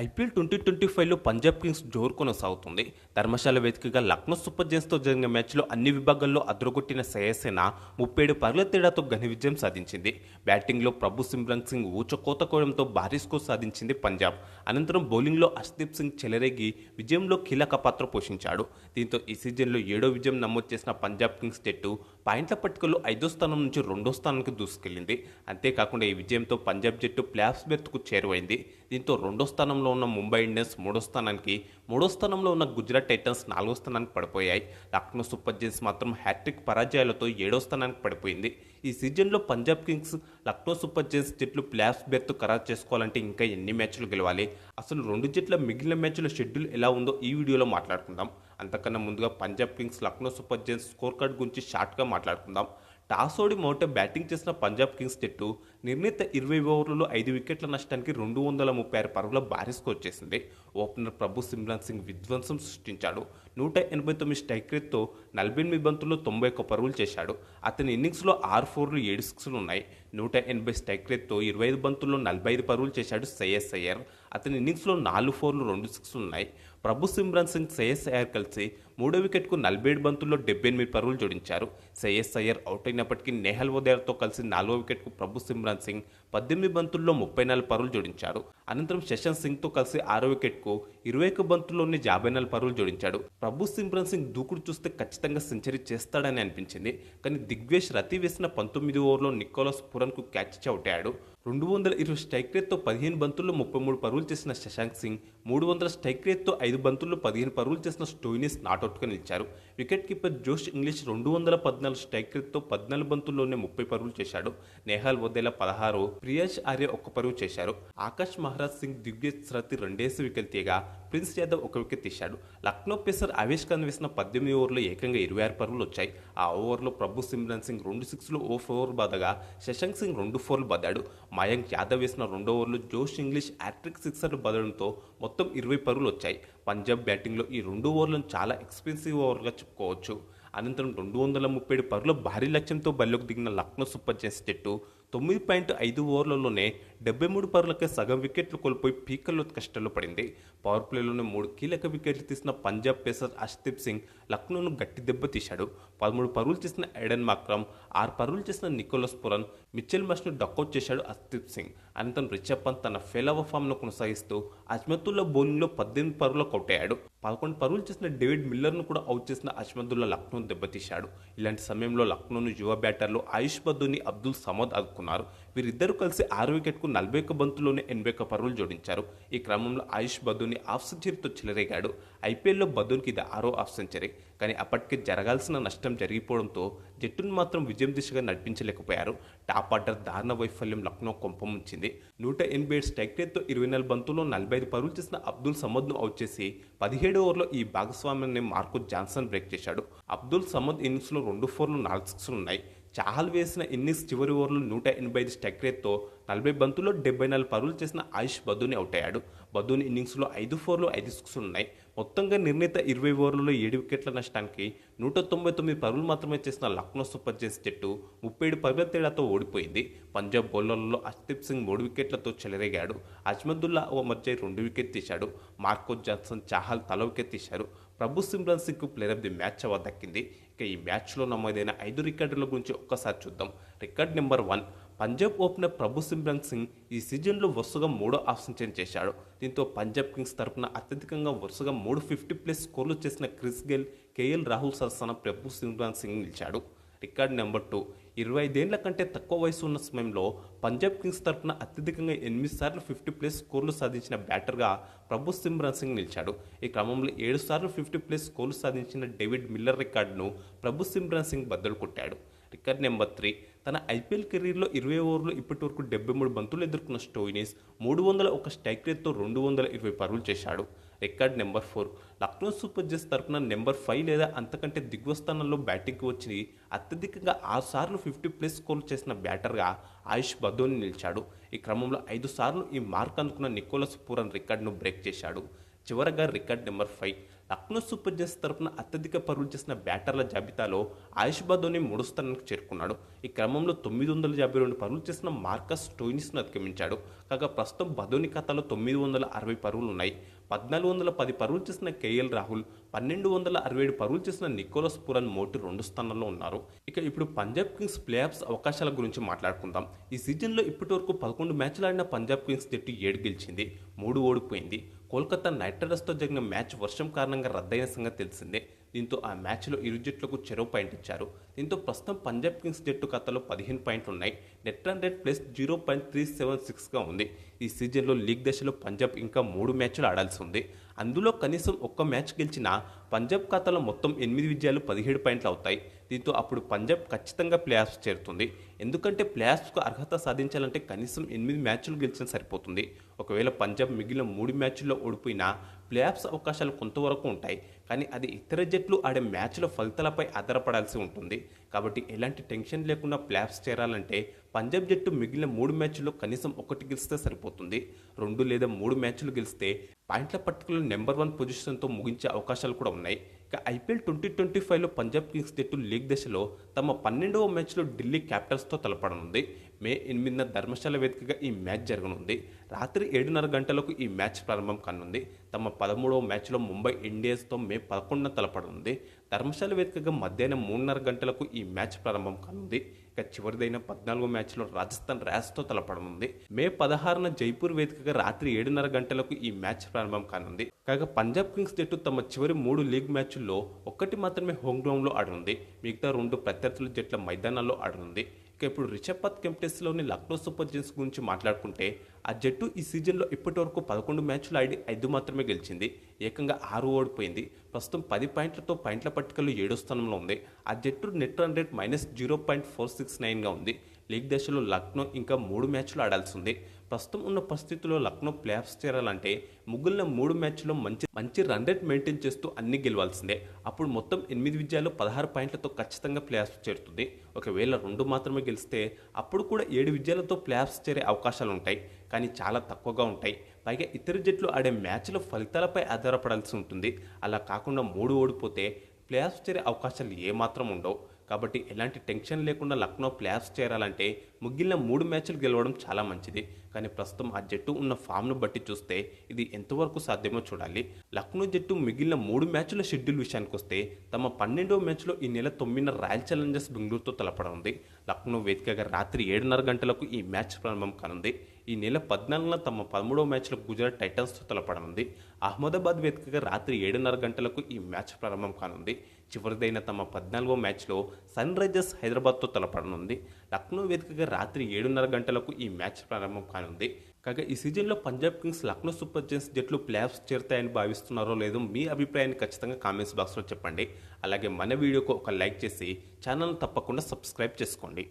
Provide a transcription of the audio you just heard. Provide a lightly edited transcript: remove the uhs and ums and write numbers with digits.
IPL 2025లో Punjab Kings జోరు కొనసాగుతుంది. ధర్మశాల వేదికగా లక్నో సూపర్ జైంట్స్తో జరిగిన మ్యాచ్లో అన్ని విభాగాల్లో అదరగొట్టిన శ్రేయసేన 37 పరుగుల తేడాతో ఘన విజయం సాధించింది. బ్యాటింగ్లో ప్రభు సిమ్రన్ సింగ్ ఊచకోత కోయడంతో భారీ స్కోర్ సాధించింది పంజాబ్. అనంతరం బౌలింగ్లో హర్షదీప్ సింగ్ చెలరేగి విజయంలో కీలక పాత్ర పోషించాడు. దీంతో ఈ సీజన్లో 7వ విజయం నమోదు చేసిన పంజాబ్ కింగ్స్ జట్టు పాయింట్ల పట్టికలో 5వ స్థానం నుంచి 2వ స్థానానికి దూసుకెళ్లింది. అంతేకాకుండా ఈ విజయంతో పంజాబ్ జట్టు ప్లేఆఫ్స్ బెర్త్కు చేరువైంది. దీంతో 2వ స్థానంలో ఉన్న ముంబై ఇండియన్స్ 3వ స్థానానికి, 3వ స్థానంలో ఉన్న గుజరాత్ టైటన్స్ 4వ స్థానానికి పడిపోయాయి. లక్నో సూపర్ జైంట్స్ మాత్రం హ్యాట్రిక్ పరాజయాలతో 7వ స్థానానికి పడిపోయింది. ఈ సీజన్లో Punjab Kings, Lucknow super Giants జట్లు ప్లేఆఫ్స్ బెర్త్ ఖరారు చేసుకోవాలంటే ఇంకా ఎన్ని మ్యాచ్లు గెలవాలి, అసలు రెండు జట్ల మిగిలిన మ్యాచ్ల షెడ్యూల్ ఎలా ఉందో ఈ వీడియోలో మాట్లాడుకుందాం. అంతకన్నా ముందుగా Punjab Kings, Lucknow super Giants score card గురించి షార్ట్గా మాట్లాడుకుందాం. టాస్ ఓడి మొదట బ్యాటింగ్ చేసిన పంజాబ్ కింగ్స్ జట్టు నిర్ణీత 20 ఓవర్లలో 5 వికెట్ల నష్టానికి 236 పరుగుల భారీ స్కోర్ చేసింది. ఓపెనర్ ప్రభు సిమ్రన్ సింగ్ విధ్వంసం సృష్టించాడు. 189 స్ట్రైక్ రేట్తో 48 బంతుల్లో 91 పరుగులు చేశాడు. అతని ఇన్నింగ్స్లో 6 ఫోర్లు 7 సిక్స్లు ఉన్నాయి. 180 స్ట్రైక్ రేట్తో 25 బంతుల్లో 45 పరుగులు చేశాడు శ్రేయస్ అయ్యర్. అతని ఇన్నింగ్స్లో 4 ఫోర్లు 2 సిక్స్లు ఉన్నాయి. ప్రభు సిమ్రన్ సింగ్, శ్రేయస్ అయ్యర్ కలిసి 3వ వికెట్కు 47 బంతుల్లో 78 పరుగులు జోడించారు. శ్రేయస్ అయ్యర్ అవుట్ అయినప్పటికీ నెహల్ వదేర్తో కలిసి 4వ వికెట్కు ప్రభు సిమ్రన్ సింగ్ 18 బంతుల్లో 34 పరుగులు జోడించారు. అనంతరం శశాంక్ సింగ్తో కలిసి 6వ వికెట్కు 21 బంతుల్లోనే 54 పరుగులు జోడించాడు. ప్రభు సిమ్రన్ సింగ్ దూకుడు చూస్తే ఖచ్చితంగా సెంచరీ చేస్తాడని అనిపించింది. కానీ దిగ్వేష్ రతి వేసిన 19 ఓవర్లో నికోలస్ పురన్కు క్యాచ్ అవుట్ అయ్యాడు. 220 స్ట్రైక్ రేట్తో 15 బంతుల్లో 33 పరుగులు చేసిన శశాంక్ సింగ్, 300 స్ట్రైక్ రేట్తో 5 బంతుల్లో 15 పరుగులు చేసిన స్టోయినిస్ నాట్అవుట్గా నిలిచారు. Wicket keeper Josh Inglis 214 strike రేట్తో 14 బంతుల్లోనే 30 పరుగులు చేశాడు. నేహాల్ వదేలా 16, ప్రియాష్ ఆర్య 1 పరుగు చేశారు. ఆకాష్ మహారాజ్ సింగ్, దిగ్వేష్ రతి రెండేసి వికెట్ తీయగా ప్రిన్స్ యాదవ్ 1 వికెట్ తీశాడు. లక్నో పేసర్ ఆవేష్ ఖాన్ వేసిన 18 ఓవర్లో ఏకంగా 26 పరుగులు వచ్చాయి. ఆ ఓవర్లో ప్రభు సిమ్రన్ సింగ్ 2 సిక్స్లు ఓ 4 బాదగా శశాంక్ సింగ్ 2 ఫోర్లు బాదాడు. మయాంక్ యాదవ్ వేసిన 2వ ఓవర్లో జోష్ ఇంగ్లీష్ హ్యాట్రిక్ సిక్సర్లు బదడంతో మొత్తం 20 పరుగులు వచ్చాయి. పంజాబ్ బ్యాటింగ్లో ఈ 2 ఓవర్లను చాలా ఎక్స్పెన్సివ్ ఓవర్గా చెప్పుకోవచ్చు. అనంతరం 237 పరుగుల భారీ లక్ష్యంతో బరిలోకి దిగిన లక్నో సూపర్ జైంట్స్ జట్టు 9.5 ఓవర్లలోనే 73 పరుగులకే సగం వికెట్లు కోల్పోయి పీకల్లో కష్టాల్లో పడింది. పవర్ ప్లేలోనే 3 కీలక వికెట్లు తీసిన పంజాబ్ పేసర్ హర్షదీప్ సింగ్ లక్నోను గట్టి దెబ్బ తీశాడు. 13 పరుగులు చేసిన ఎడెన్ మాక్రమ్, 6 పరుగులు చేసిన నికోలస్ పురన్, మిచెల్ మార్ష్ను డకౌట్ చేశాడు హర్షదీప్ సింగ్. అనంతరం రిషబ్ పంత్ తన ఫెయిల్ ఫామ్ను కొనసాగిస్తూ అజ్మతుల్లా బౌలింగ్లో 18 పరుగులకు అవుట్ అయ్యాడు. 11 పరుగులు చేసిన డేవిడ్ మిల్లర్ను కూడా అవుట్ చేసిన అజ్మతుల్లా లక్నోను దెబ్బతీశాడు. ఇలాంటి సమయంలో లక్నోను యువ బ్యాటర్లు ఆయుష్ బద్దూని, అబ్దుల్ సమద్ ఆదుకున్నారు. వీరిద్దరూ కలిసి 6 వికెట్కు 41 బంతుల్లోనే 81 పరుగులు జోడించారు. ఈ క్రమంలో ఆయుష్ బద్దూని హాఫ్ సెంచరీతో చెలరేగాడు. ఐపీఎల్లో బద్దూనికి ఇది 6వ హాఫ్ సెంచరీ. కానీ అప్పటికే జరగాల్సిన నష్టం జరిగిపోవడంతో జట్టును మాత్రం విజయం దిశగా నడిపించలేకపోయారు. టాప్ ఆర్డర్ దారుణ వైఫల్యం లక్నో కొంపముంచింది. 187 స్ట్రైక్ రేట్తో 24 బంతుల్లో 45 పరుగులు చేసిన అబ్దుల్ సమద్ను అవుట్ చేసి 17వ ఓవర్లో ఈ భాగస్వామ్యాన్ని మార్కో జాన్సన్ బ్రేక్ చేశాడు. అబ్దుల్ సమద్ ఇన్నింగ్స్లో 2 ఫోర్లు 4 సిక్స్లు ఉన్నాయి. చాహల్ వేసిన ఇన్నింగ్స్ చివరి ఓవర్లో 185 స్ట్రైక్ రేట్తో 40 బంతుల్లో 74 పరుగులు చేసిన ఆయుష్ బద్దూని అవుట్ అయ్యాడు. బద్దూని ఇన్నింగ్స్లో 5 ఫోర్లు 5 సిక్స్లు ఉన్నాయి. మొత్తంగా నిర్ణీత 20 ఓవర్లలో 7 వికెట్ల నష్టానికి 199 పరుగులు మాత్రమే చేసిన లక్నో సూపర్ జైంట్స్ జట్టు 37 పరుగుల తేడాతో ఓడిపోయింది. పంజాబ్ బౌలర్లలో హర్షదీప్ సింగ్ 3 వికెట్లతో చెలరేగాడు. అజ్మదుల్లా మధ్య 2 వికెట్ తీశాడు. మార్కో జాన్సన్, చాహల్ తల వికెట్ తీశారు. ప్రభు సిమ్రన్ సింగ్కు player of the match award దక్కింది. ఇక ఈ మ్యాచ్లో నమోదైన 5 రికార్డుల గురించి ఒక్కసారి చూద్దాం. రికార్డ్ నెంబర్ 1, పంజాబ్ ఓపెనర్ ప్రభు సిమ్రన్ సింగ్ ఈ సీజన్లో వరుసగా 3వ హాఫ్ సెంచరీ చేశాడు. దీంతో పంజాబ్ కింగ్స్ తరపున అత్యధికంగా వరుసగా 3 50+ స్కోర్లు చేసిన క్రిస్ గేల్, కేఎల్ రాహుల్ సరసన ప్రభు సిమ్రన్ సింగ్ నిలిచాడు. రికార్డ్ నెంబర్ 2, 25 ఏళ్ల కంటే తక్కువ వయసు ఉన్న సమయంలో పంజాబ్ కింగ్స్ తరపున అత్యధికంగా 8 సార్లు 50+ స్కోర్లు సాధించిన బ్యాటర్గా ప్రభు సిమ్రన్ సింగ్ నిలిచాడు. ఈ క్రమంలో 7 సార్లు 50+ స్కోర్లు సాధించిన డేవిడ్ మిల్లర్ రికార్డును ప్రభు సిమ్రన్ సింగ్ బద్దలు కొట్టాడు. రికార్డ్ నెంబర్ 3, తన ఐపీఎల్ కెరీర్లో 20 ఓవర్లు ఇప్పటివరకు 73 బంతులు ఎదుర్కొన్న స్టోయినిస్ 301 స్ట్రైక్ రేట్తో 220 పరుగులు చేశాడు. Record number 4, Lucknow super Giants తరపున నెంబర్ 5 లేదా అంతకంటే దిగువ స్థానంలో బ్యాటింగ్కి వచ్చి అత్యధికంగా 6 సార్లు 50+ స్కోర్లు చేసిన బ్యాటర్గా ఆయుష్ బద్దూని నిలిచాడు. ఈ క్రమంలో 5 సార్లు ఈ మార్క్ అందుకున్న నికోలస్ పురన్ రికార్డును బ్రేక్ చేశాడు. చివరగా record number 5 Lucknow super Giants తరపున అత్యధిక పరుగులు చేసిన బ్యాటర్ల జాబితాలో ఆయుష్బా ధోని 3వ స్థానానికి చేరుకున్నాడు. ఈ క్రమంలో 952 పరుగులు చేసిన మార్కస్ స్టోయినిస్ను అధిగమించాడు. కాగా ప్రస్తుతం బధోని ఖాతాలో 960 పరుగులు ఉన్నాయి. 1410 పరుగులు చేసిన కేఎల్ రాహుల్, 1267 పరుగులు చేసిన నికోలస్ పూరన్ మోటి 2 స్థానాల్లో ఉన్నారు. ఇక ఇప్పుడు పంజాబ్ కింగ్స్ ప్లే ఆఫ్స్ అవకాశాల గురించి మాట్లాడుకుందాం. ఈ సీజన్లో ఇప్పటివరకు 11 మ్యాచ్లు ఆడిన పంజాబ్ కింగ్స్ జట్టు 7 గెలిచింది, 3 ఓడిపోయింది. కోల్కతా నైట్ రైడర్స్తో జరిగిన మ్యాచ్ వర్షం కారణంగా రద్దయిన సంగతి తెలిసిందే. దీంతో ఆ మ్యాచ్లో ఇరు జట్లకు చెరో పాయింట్ ఇచ్చారు. దీంతో ప్రస్తుతం పంజాబ్ కింగ్స్ జట్టు ఖాతాలో 15 పాయింట్లు ఉన్నాయి. నెట్ రన్ రేట్ ప్లస్ 0.376గా ఉంది. ఈ సీజన్లో లీగ్ దశలో పంజాబ్ ఇంకా 3 మ్యాచ్లు ఆడాల్సి ఉంది. అందులో కనీసం ఒక్క మ్యాచ్ గెలిచినా పంజాబ్ ఖాతాలో మొత్తం 8 విజయాలు 17 పాయింట్లు అవుతాయి. దీంతో అప్పుడు పంజాబ్ ఖచ్చితంగా ప్లే ఆఫ్స్ చేరుతుంది. ఎందుకంటే ప్లే ఆఫ్స్కు అర్హత సాధించాలంటే కనీసం 8 మ్యాచ్లు గెలిచిన సరిపోతుంది. ఒకవేళ పంజాబ్ మిగిలిన 3 మ్యాచ్ల్లో ఓడిపోయినా ప్లే ఆఫ్స్ అవకాశాలు కొంతవరకు ఉంటాయి. కానీ అది ఇతర జట్లు ఆడే మ్యాచ్ల ఫలితాలపై ఆధారపడాల్సి ఉంటుంది. కాబట్టి ఎలాంటి టెన్షన్ లేకుండా ప్లే ఆఫ్స్ చేరాలంటే పంజాబ్ జట్టు మిగిలిన 3 మ్యాచ్ల్లో కనీసం 1 గెలిస్తే సరిపోతుంది. 2 లేదా 3 మ్యాచ్లు గెలిస్తే పాయింట్ల పట్టికలో నెంబర్ 1 పొజిషన్తో ముగించే అవకాశాలు కూడా ఉన్నాయి. ఇక ఐపీఎల్ 2025లో పంజాబ్ కింగ్స్ జట్టు లీగ్ దశలో తమ 12వ మ్యాచ్లో ఢిల్లీ క్యాపిటల్స్తో తలపడనుంది. మే 8న ధర్మశాల వేదికగా ఈ మ్యాచ్ జరగనుంది. రాత్రి 7:30 గంటలకు ఈ మ్యాచ్ ప్రారంభం కానుంది. తమ 13వ మ్యాచ్లో ముంబై ఇండియన్స్తో మే 11న తలపడనుంది. ధర్మశాల వేదికగా మధ్యాహ్నం 3:30 గంటలకు ఈ మ్యాచ్ ప్రారంభం కానుంది. ఇక చివరిదైన 14వ మ్యాచ్లో రాజస్థాన్ రాయల్స్తో తలపడనుంది. మే 16న జైపూర్ వేదికగా రాత్రి 7:30 గంటలకు ఈ మ్యాచ్ ప్రారంభం కానుంది. కాగా పంజాబ్ కింగ్స్ జట్టు తమ చివరి 3 లీగ్ మ్యాచ్ల్లో 1 మాత్రమే హోమ్ గ్రౌండ్లో ఆడనుంది. మిగతా 2 ప్రత్యర్థుల జట్ల మైదానాల్లో ఆడనుంది. ఇక ఇప్పుడు రిషబ్ పంత్ కెప్టెన్సీలోని లక్నో సూపర్ జైంట్స్ గురించి మాట్లాడుకుంటే ఆ జట్టు ఈ సీజన్లో ఇప్పటివరకు 11 మ్యాచ్లు ఆడి 5 మాత్రమే గెలిచింది. ఏకంగా 6 ఓడిపోయింది. ప్రస్తుతం 10 పాయింట్లతో పాయింట్ల పట్టికలో 7వ స్థానంలో ఉంది. ఆ జట్టు నెట్ రన్ రేట్ -0.469గా ఉంది. లీగ్ దశలో లక్నో ఇంకా 3 మ్యాచ్లు ఆడాల్సి ఉంది. ప్రస్తుతం ఉన్న పరిస్థితుల్లో లక్నో ప్లే ఆఫ్స్ చేరాలంటే మిగిలిన 3 మ్యాచ్ల్లో మంచి రన్ రేట్ మెయింటైన్ చేస్తూ అన్ని గెలవాల్సిందే. అప్పుడు మొత్తం 8 విజయాలు 16 పాయింట్లతో ఖచ్చితంగా ప్లే ఆఫ్స్ చేరుతుంది. ఒకవేళ 2 మాత్రమే గెలిస్తే అప్పుడు కూడా 7 విజయాలతో ప్లే ఆఫ్స్ చేరే అవకాశాలు ఉంటాయి. కానీ చాలా తక్కువగా ఉంటాయి. పైగా ఇతర జట్లు ఆడే మ్యాచ్ల ఫలితాలపై ఆధారపడాల్సి ఉంటుంది. అలా కాకుండా 3 ఓడిపోతే ప్లే ఆఫ్స్ చేరే అవకాశాలు ఏమాత్రం ఉండవు. కాబట్టి ఎలాంటి టెన్షన్ లేకుండా లక్నో ప్లే ఆఫ్స్ చేరాలంటే మిగిలిన 3 మ్యాచ్లు గెలవడం చాలా మంచిది. కానీ ప్రస్తుతం ఆ జట్టు ఉన్న ఫామ్ను బట్టి చూస్తే ఇది ఎంతవరకు సాధ్యమో చూడాలి. లక్నో జట్టు మిగిలిన 3 మ్యాచ్ల షెడ్యూల్ విషయానికి వస్తే తమ 12వ మ్యాచ్లో ఈ నెల 9న రాయల్ ఛాలెంజర్స్ బెంగళూరుతో తలపడనుంది. లక్నో వేదికగా రాత్రి 7:30 గంటలకు ఈ మ్యాచ్ ప్రారంభం కానుంది. ఈ నెల 14న తమ 13వ మ్యాచ్లో గుజరాత్ టైటన్స్తో తలపడనుంది. అహ్మదాబాద్ వేదికగా రాత్రి 7:30 గంటలకు ఈ మ్యాచ్ ప్రారంభం కానుంది. చివరిదైన తమ 14వ మ్యాచ్లో సన్ రైజర్స్ హైదరాబాద్తో తలపడనుంది. లక్నో వేదికగా రాత్రి 7:30 గంటలకు ఈ మ్యాచ్ ప్రారంభం కానుంది. కాగా ఈ సీజన్లో Punjab Kings Lucknow super Giants జట్లు ప్లే ఆఫ్స్ చేరుతాయని భావిస్తున్నారో లేదో మీ అభిప్రాయాన్ని ఖచ్చితంగా కామెంట్స్ బాక్స్లో చెప్పండి. అలాగే మన వీడియోకు ఒక లైక్ చేసి ఛానల్ను తప్పకుండా సబ్స్క్రైబ్ చేసుకోండి.